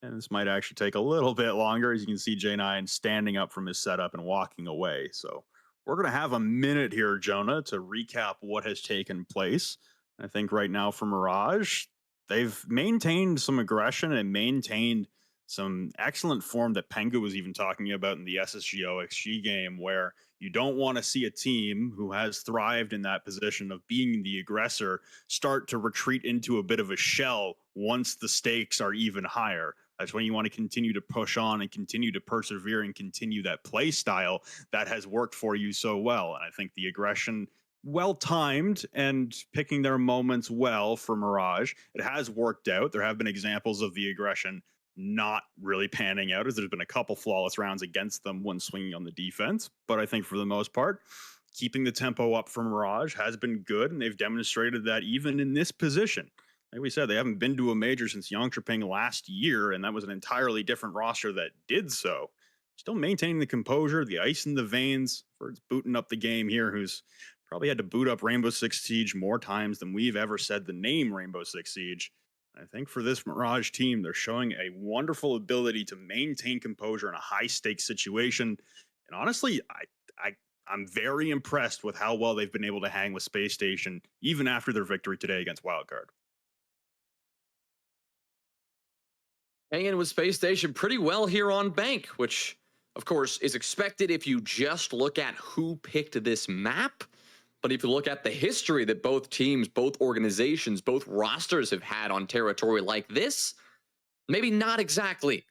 And this might actually take a little bit longer, as you can see J9 standing up from his setup and walking away. So we're going to have a minute here, Jonah, to recap what has taken place. I think right now for Mirage, they've maintained some aggression and maintained some excellent form that Pengu was even talking about in the SSG OXG game, where you don't want to see a team who has thrived in that position of being the aggressor start to retreat into a bit of a shell once the stakes are even higher. That's when you want to continue to push on and continue to persevere and continue that play style that has worked for you so well. And I think the aggression, well timed and picking their moments well for Mirage, it has worked out. There have been examples of the aggression not really panning out, as there's been a couple flawless rounds against them when swinging on the defense. But I think for the most part, keeping the tempo up for Mirage has been good, and they've demonstrated that even in this position. Like we said, they haven't been to a major since Yangtze last year, and that was an entirely different roster that did so. Still maintaining the composure, the ice in the veins, for booting up the game here, who's probably had to boot up Rainbow Six Siege more times than we've ever said the name Rainbow Six Siege. I think for this Mirage team, they're showing a wonderful ability to maintain composure in a high-stakes situation. And honestly, I'm very impressed with how well they've been able to hang with Space Station, even after their victory today against Wildcard. Hanging with Space Station pretty well here on Bank, which, of course, is expected if you just look at who picked this map. But if you look at the history that both teams, both organizations, both rosters have had on territory like this, maybe not exactly.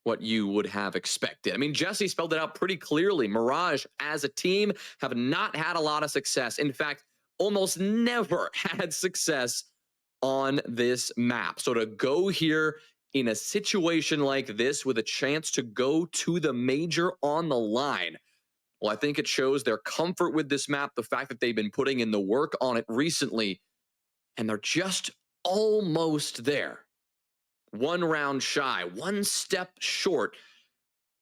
what you would have expected. I mean, Jesse spelled it out pretty clearly. Mirage, as a team, have not had a lot of success. In fact, almost never had success on this map. So to go here in a situation like this with a chance to go to the major on the line, well, I think it shows their comfort with this map, the fact that they've been putting in the work on it recently, and they're just almost there. One round shy, one step short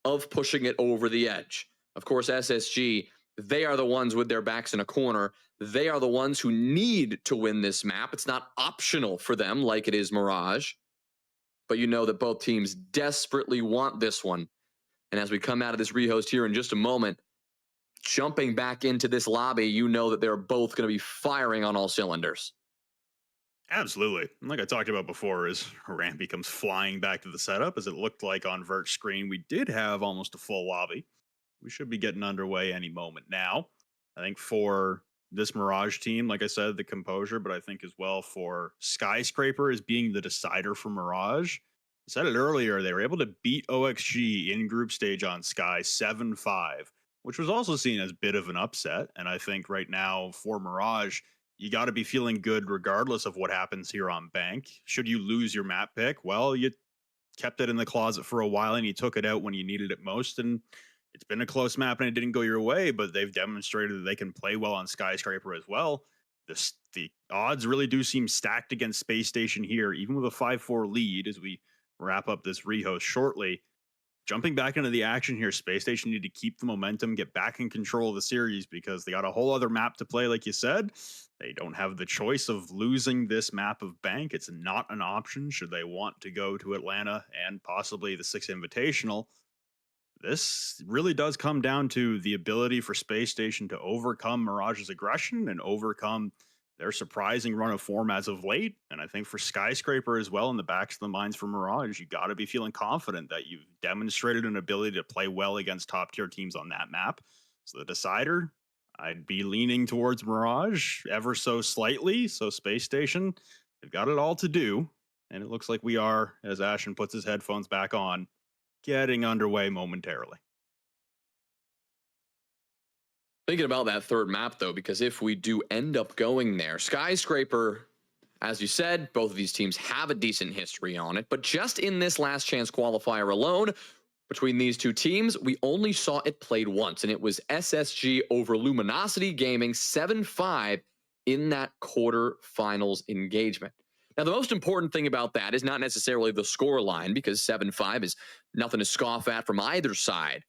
of pushing it over the edge. Of course, SSG, they are the ones with their backs in a corner. They are the ones who need to win this map. It's not optional for them like it is Mirage. But you know that both teams desperately want this one. And as we come out of this rehost here in just a moment, jumping back into this lobby, you know that they're both going to be firing on all cylinders. Absolutely. And like I talked about before, as Ramp comes flying back to the setup, as it looked like on Vert's screen, we did have almost a full lobby. We should be getting underway any moment now. I think for this Mirage team, like I said, the composure, but I think as well for Skyscraper as being the decider for Mirage. I said it earlier, they were able to beat OXG in group stage on Sky 7-5, which was also seen as a bit of an upset. And I think right now for Mirage, you got to be feeling good regardless of what happens here on Bank. Should you lose your map pick, well, you kept it in the closet for a while and you took it out when you needed it most. And it's been a close map and it didn't go your way, but they've demonstrated that they can play well on Skyscraper as well. The odds really do seem stacked against Space Station here, even with a 5-4 lead as we wrap up this rehost shortly. Jumping back into the action here, Space Station need to keep the momentum, get back in control of the series because they got a whole other map to play, like you said. They don't have the choice of losing this map of Bank. It's not an option should they want to go to Atlanta and possibly the 6th Invitational. This really does come down to the ability for Space Station to overcome Mirage's aggression and overcome their surprising run of form as of late. And I think for Skyscraper as well, in the backs of the minds for Mirage, you got to be feeling confident that you've demonstrated an ability to play well against top tier teams on that map. So the decider, I'd be leaning towards Mirage ever so slightly. So Space Station, they've got it all to do. And it looks like we are, as Ashen puts his headphones back on, getting underway momentarily. Thinking about that third map, though, because if we do end up going there, Skyscraper, as you said, both of these teams have a decent history on it. But just in this last chance qualifier alone, between these two teams, we only saw it played once, and it was SSG over Luminosity Gaming 7-5 in that quarterfinals engagement. Now, the most important thing about that is not necessarily the score line, because 7-5 is nothing to scoff at from either side.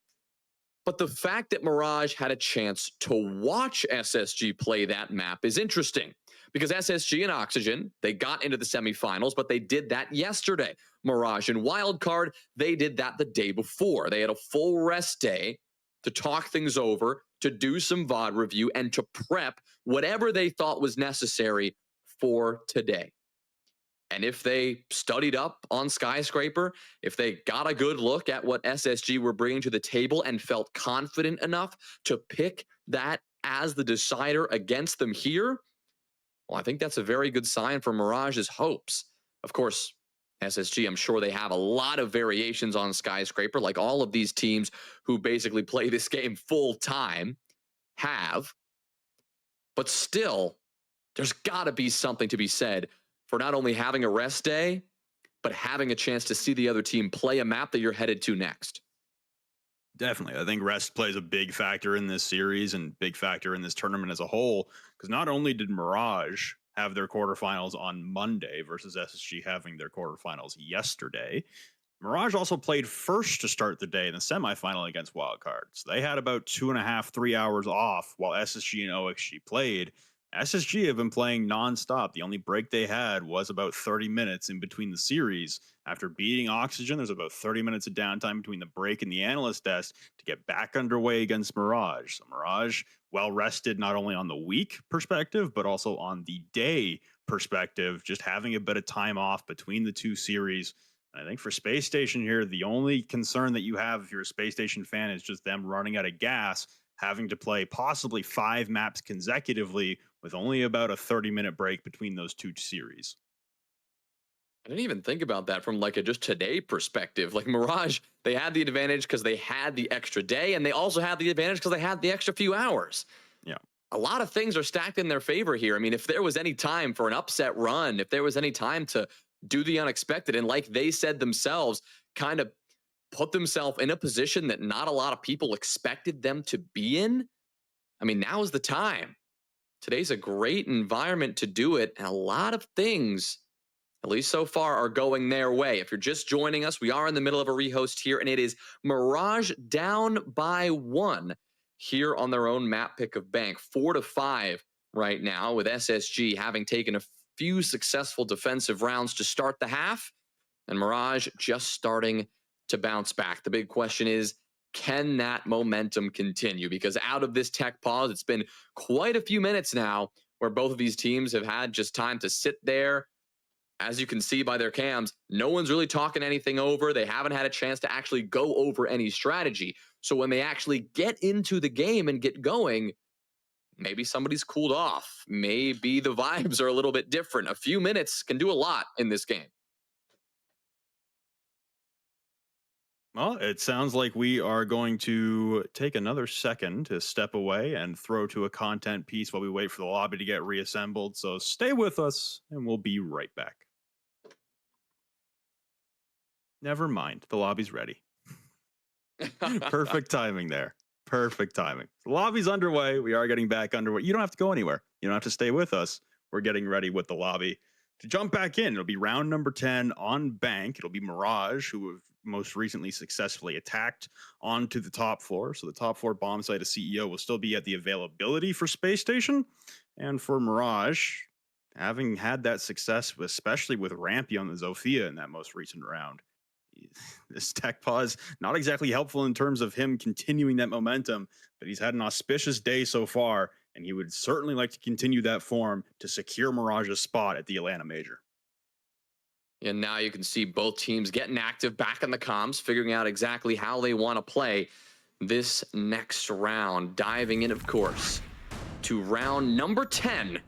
But the fact that Mirage had a chance to watch SSG play that map is interesting, because SSG and Oxygen, they got into the semifinals, but they did that yesterday. Mirage and Wildcard, they did that the day before. They had a full rest day to talk things over, to do some VOD review, and to prep whatever they thought was necessary for today. And if they studied up on Skyscraper, if they got a good look at what SSG were bringing to the table and felt confident enough to pick that as the decider against them here, well, I think that's a very good sign for Mirage's hopes. Of course, SSG, I'm sure they have a lot of variations on Skyscraper, like all of these teams who basically play this game full time have. But still, there's got to be something to be said for not only having a rest day, but having a chance to see the other team play a map that you're headed to next. Definitely. I think rest plays a big factor in this series and big factor in this tournament as a whole, because not only did Mirage have their quarterfinals on Monday versus SSG having their quarterfinals yesterday, Mirage also played first to start the day in the semifinal against Wildcard. So they had about 2.5, 3 hours off while SSG and OXG played. SSG have been playing nonstop. The only break they had was about 30 minutes in between the series. After beating Oxygen, there's about 30 minutes of downtime between the break and the analyst desk to get back underway against Mirage. So Mirage, well rested not only on the week perspective, but also on the day perspective, just having a bit of time off between the two series. And I think for Space Station here, the only concern that you have if you're a Space Station fan is just them running out of gas, having to play possibly 5 maps consecutively with only about a 30-minute break between those two series. I didn't even think about that from like a just today perspective. Like Mirage, they had the advantage because they had the extra day, and they also had the advantage because they had the extra few hours. Yeah. A lot of things are stacked in their favor here. I mean, if there was any time for an upset run, if there was any time to do the unexpected, and like they said themselves, kind of put themselves in a position that not a lot of people expected them to be in, I mean, now is the time. Today's a great environment to do it, and a lot of things, at least so far, are going their way. If you're just joining us, we are in the middle of a rehost here, and it is Mirage down by 1 here on their own map pick of Bank, 4-5 right now, with SSG having taken a few successful defensive rounds to start the half, and Mirage just starting to bounce back. The big question is, can that momentum continue? Because out of this tech pause, it's been quite a few minutes now where both of these teams have had just time to sit there. As you can see by their cams, no one's really talking anything over. They haven't had a chance to actually go over any strategy. So when they actually get into the game and get going, maybe somebody's cooled off. Maybe the vibes are a little bit different. A few minutes can do a lot in this game. Well, it sounds like we are going to take another second to step away and throw to a content piece while we wait for the lobby to get reassembled. So stay with us and we'll be right back. Never mind, the lobby's ready. Perfect timing there. Perfect timing. The lobby's underway. We are getting back underway. You don't have to go anywhere. You don't have to stay with us. We're getting ready with the lobby to jump back in. It'll be round number 10 on Bank. It'll be Mirage, who have most recently successfully attacked onto the top floor. So the top floor bomb site of CEO will still be at the availability for Space Station. And for Mirage, having had that success, especially with Rampy on the Zofia in that most recent round, this tech pause, not exactly helpful in terms of him continuing that momentum, but he's had an auspicious day so far, and he would certainly like to continue that form to secure Mirage's spot at the Atlanta Major. And now you can see both teams getting active back in the comms, figuring out exactly how they want to play this next round. Diving in, of course, to round number 10,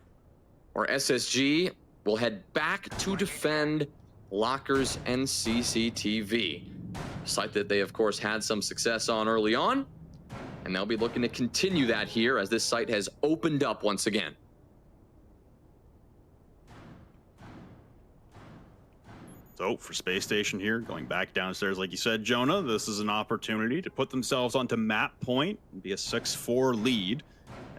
where SSG will head back to defend lockers and CCTV. A site that they, of course, had some success on early on, and they'll be looking to continue that here as this site has opened up once again. So for Space Station here, going back downstairs, like you said, Jonah, this is an opportunity to put themselves onto map point and be a 6-4 lead,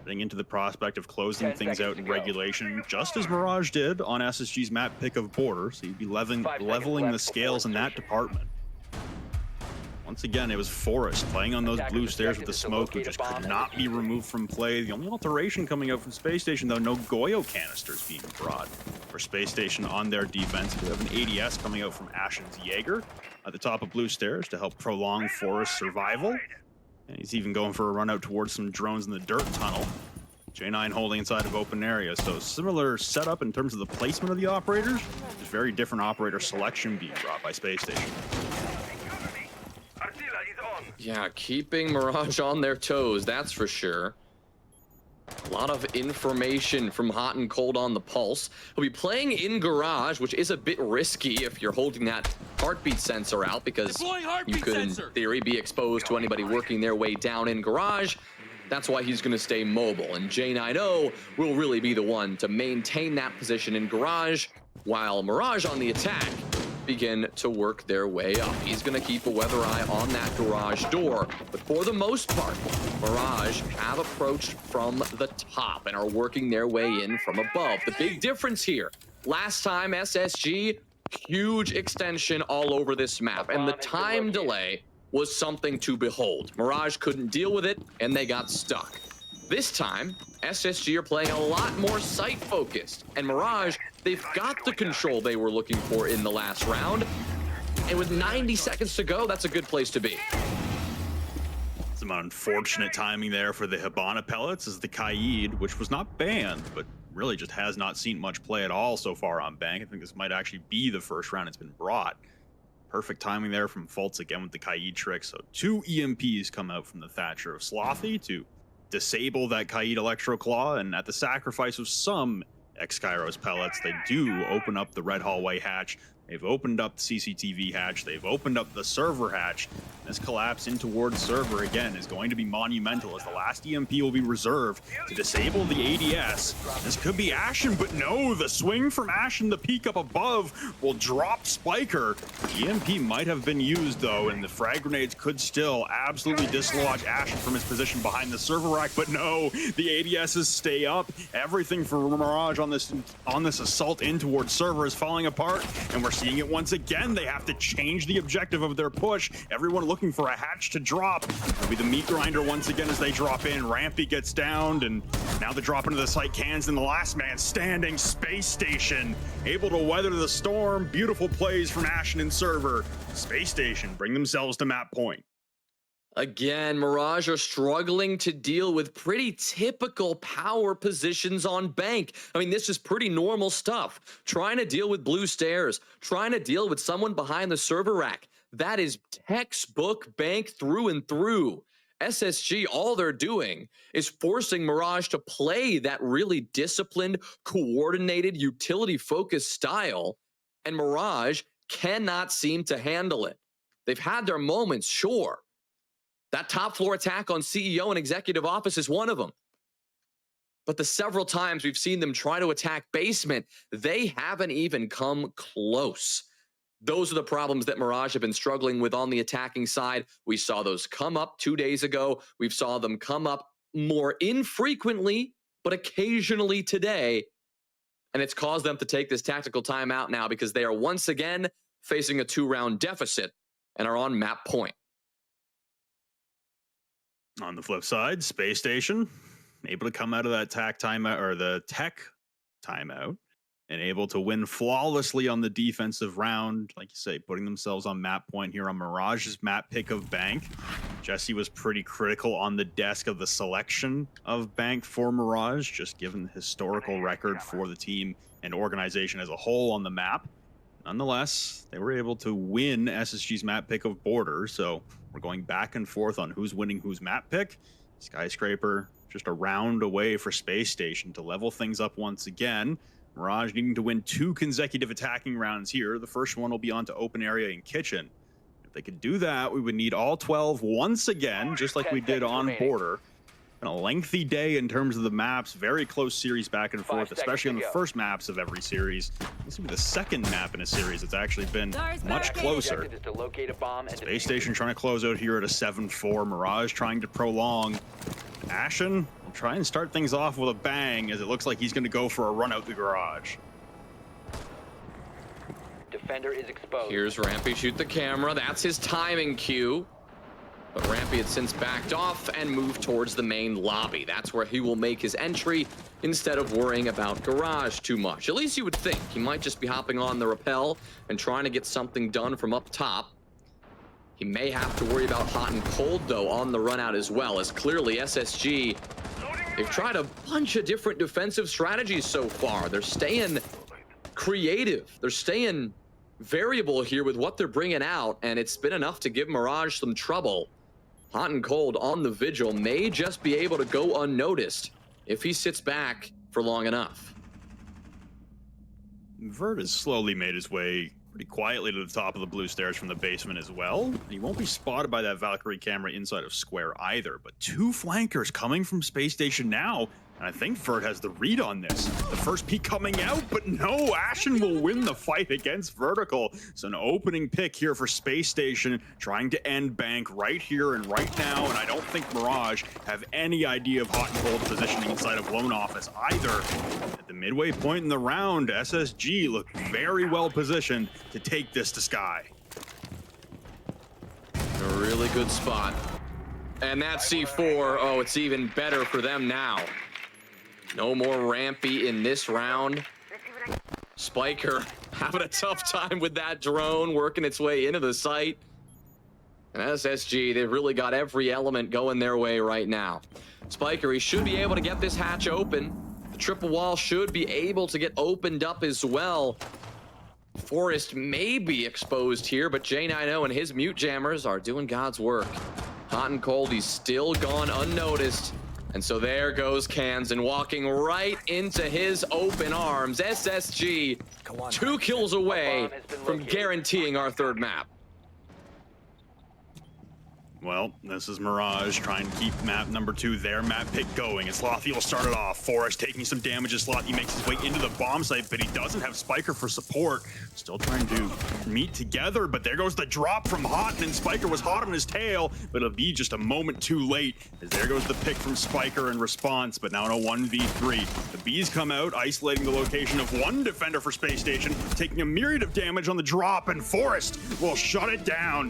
heading into the prospect of closing things out in regulation, just as Mirage did on SSG's map pick of Border. So you'd be leveling the scales in that department. Once again, it was Forrest playing on those blue stairs with the smoke, which just could not be removed from play. The only alteration coming out from Space Station, though, no Goyo canisters being brought for Space Station on their defense. We have an ADS coming out from Ashen's Jaeger at the top of blue stairs to help prolong Forrest's survival. And he's even going for a run out towards some drones in the dirt tunnel. J9 holding inside of open area. So similar setup in terms of the placement of the operators. Just very different operator selection being brought by Space Station. Yeah, keeping Mirage on their toes, that's for sure. A lot of information from Hot and Cold on the pulse. He'll be playing in Garage, which is a bit risky if you're holding that heartbeat sensor out, because you could, in theory, be exposed to anybody working their way down in Garage. That's why he's going to stay mobile, and J90 will really be the one to maintain that position in Garage, while Mirage on the attack begin to work their way up. He's going to keep a weather eye on that garage door, but for the most part, Mirage have approached from the top and are working their way in from above. The big difference here, last time SSG, huge extension all over this map, and the time delay was something to behold. Mirage couldn't deal with it, and they got stuck. This time, SSG are playing a lot more site-focused, and Mirage, they've got the control they were looking for in the last round, and with 90 seconds to go, that's a good place to be. Some unfortunate timing there for the Hibana pellets as the Kaid, which was not banned, but really just has not seen much play at all so far on Bank. I think this might actually be the first round it's been brought. Perfect timing there from Fultz again with the Kaid trick. So 2 EMPs come out from the Thatcher of Slothy to disable that Kaid Electro Claw, and at the sacrifice of some X-Kairos pellets, they do open up the red hallway hatch, They've opened up the CCTV hatch. They've opened up the server hatch. This collapse in towards server, again, is going to be monumental as the last EMP will be reserved to disable the ADS. This could be Ashen, but no, the swing from Ashen, the peak up above, will drop Spiker. EMP might have been used, though, and the frag grenades could still absolutely dislodge Ashen from his position behind the server rack, but no, the ADSs stay up. Everything for Mirage on this assault in towards server is falling apart, and we're seeing it once again. They have to change the objective of their push. Everyone looking for a hatch to drop. It'll be the meat grinder once again as they drop in. Rampy gets downed, and now the drop into the site cans, and the last man standing, Space Station, able to weather the storm. Beautiful plays from Ashen and server. Space Station bring themselves to map point. Again, Mirage are struggling to deal with pretty typical power positions on Bank. I mean, this is pretty normal stuff. Trying to deal with blue stairs, trying to deal with someone behind the server rack. That is textbook Bank through and through. SSG, all they're doing is forcing Mirage to play that really disciplined, coordinated, utility-focused style, and Mirage cannot seem to handle it. They've had their moments, sure. That top floor attack on CEO and executive office is one of them. But the several times we've seen them try to attack basement, they haven't even come close. Those are the problems that Mirage have been struggling with on the attacking side. We saw those come up 2 days ago. We've saw them come up more infrequently, but occasionally today. And it's caused them to take this tactical timeout now because they are once again facing a 2-round deficit and are on map point. On the flip side, Space Station able to come out of that tech timeout and able to win flawlessly on the defensive round. Like you say, putting themselves on map point here on Mirage's map pick of Bank. Jesse was pretty critical on the desk of the selection of Bank for Mirage, just given the historical record for the team and organization as a whole on the map. Nonetheless, they were able to win SSG's map pick of Border, so we're going back and forth on who's winning whose map pick. Skyscraper just a round away for Space Station to level things up once again. Mirage needing to win 2 consecutive attacking rounds here. The first one will be onto open area and kitchen. If they could do that, we would need all 12 once again, just like we did on Border. Been a lengthy day in terms of the maps, very close series back and forth, especially on the first maps of every series. This will be the second map in a series that's actually been much closer. Space Station trying to close out here at a 7-4. Mirage trying to prolong. Ashen will try and start things off with a bang as it looks like he's going to go for a run out the garage. Defender is exposed. Here's Rampy shoot the camera. That's his timing cue. But Rampy had since backed off and moved towards the main lobby. That's where he will make his entry instead of worrying about garage too much. At least you would think. He might just be hopping on the rappel and trying to get something done from up top. He may have to worry about hot and cold, though, on the run out as well, as clearly SSG, they've tried a bunch of different defensive strategies so far. They're staying creative. They're staying variable here with what they're bringing out, and it's been enough to give Mirage some trouble. Hot and cold on the vigil may just be able to go unnoticed if he sits back for long enough. Vert has slowly made his way pretty quietly to the top of the blue stairs from the basement as well. He won't be spotted by that Valkyrie camera inside of Square either, but 2 flankers coming from Space Station now. And I think Vert has the read on this. The first peek coming out, but no, Ashen will win the fight against Vertical. So an opening pick here for Space Station, trying to end Bank right here and right now. And I don't think Mirage have any idea of hot and cold positioning inside of Lone Office either. At the midway point in the round, SSG look very well positioned to take this to Sky. A really good spot. And that C4, oh, it's even better for them now. No more Rampy in this round. Spiker having a tough time with that drone working its way into the site. And SSG, they've really got every element going their way right now. Spiker, he should be able to get this hatch open. The triple wall should be able to get opened up as well. Forrest may be exposed here, but J90 and his mute jammers are doing God's work. Hot and cold, he's still gone unnoticed. And so there goes Cans, and walking right into his open arms. SSG, 2 kills away from guaranteeing our third map. Well, this is Mirage trying to keep map number 2, their map pick going. And Slothy will start it off. Forrest taking some damage as Slothy makes his way into the bomb site, but he doesn't have Spiker for support. Still trying to meet together, but there goes the drop from Houghton, and Spiker was hot on his tail, but it'll be just a moment too late, as there goes the pick from Spiker in response, but now in a 1v3. The Bees come out, isolating the location of one defender for Space Station, taking a myriad of damage on the drop, and Forrest will shut it down.